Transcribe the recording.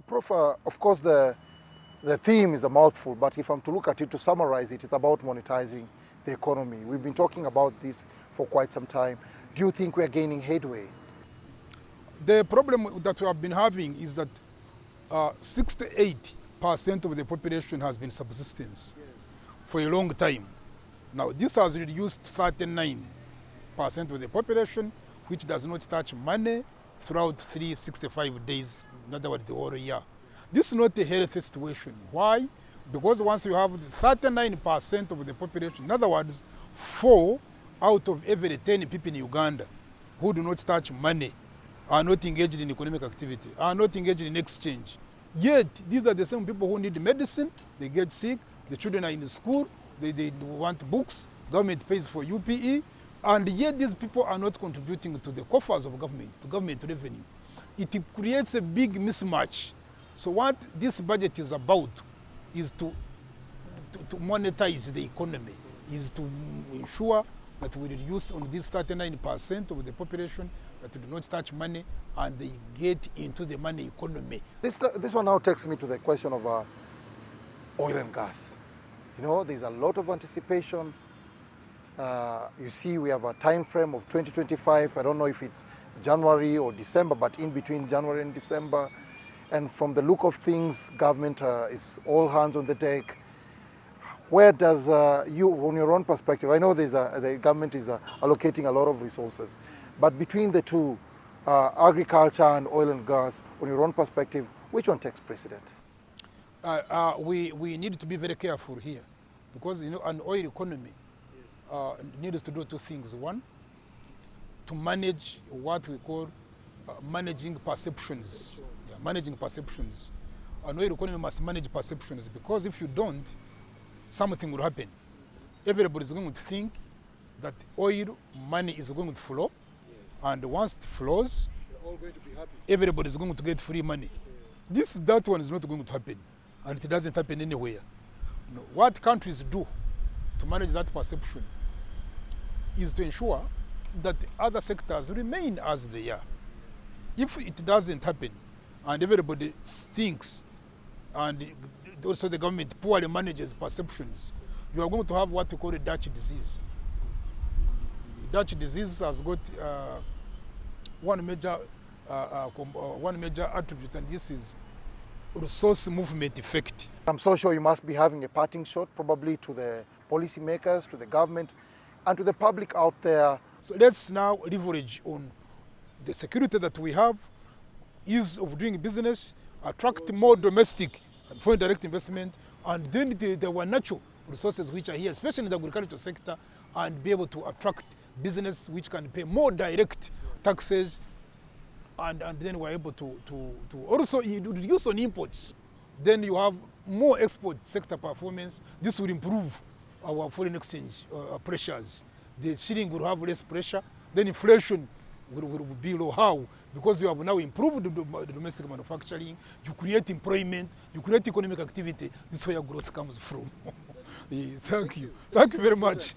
Prof, of course the theme is a mouthful, but if I'm to look at it, to summarize it, it's about monetizing the economy. We've been talking about this for quite some time. Do you think we're gaining headway? The problem that we have been having is that 68% of the population has been subsistence for a long time. Now this has reduced 39% of the population, which does not touch money throughout 365 days, in other words, the whole year. This is not a healthy situation. Why? Because once you have 39% of the population, in other words, 4 out of every 10 people in Uganda who do not touch money are not engaged in economic activity, are not engaged in exchange. Yet, these are the same people who need medicine, they get sick, the children are in school, they want books, government pays for UPE, and yet these people are not contributing to the coffers of government, to government revenue. It creates a big mismatch. So what this budget is about is to monetize the economy, is to ensure that we reduce on this 39% of the population that do not touch money and they get into the money economy. This one now takes me to the question of oil and gas. You know, there's a lot of anticipation. You see, we have a time frame of 2025. I don't know if it's January or December, but in between January and December. And from the look of things, government is all hands on the deck. Where does you, on your own perspective, I know the government is allocating a lot of resources, but between the two, agriculture and oil and gas, on your own perspective, which one takes precedent? We need to be very careful here, because you know an oil economy needs to do 2 things. One, to manage what we call managing perceptions. Yeah, managing perceptions. An oil economy must manage perceptions, because if you don't, something will happen. Everybody is going to think that oil money is going to flow, and once it flows, They're all going to be happy. everybody is going to get free money. That one is not going to happen, and it doesn't happen anywhere. No. What countries do to manage that perception is to ensure that other sectors remain as they are. If it doesn't happen, and everybody thinks, and also the government poorly manages perceptions, you are going to have what we call a Dutch disease. Dutch disease has got one major attribute, and this is resource movement effect. I'm so sure you must be having a parting shot, probably to the policymakers, to the government, and to the public out there. So let's now leverage on the security that we have, ease of doing business, attract more domestic and foreign direct investment, and then there were natural resources which are here, especially in the agricultural sector, and be able to attract business which can pay more direct taxes, and then we're able to also reduce on imports. Then you have more export sector performance. This will improve our foreign exchange pressures. The shilling will have less pressure. Then inflation will be low. How? Because you have now improved the domestic manufacturing, you create employment, you create economic activity. This is where growth comes from. Thank you. Thank you very much.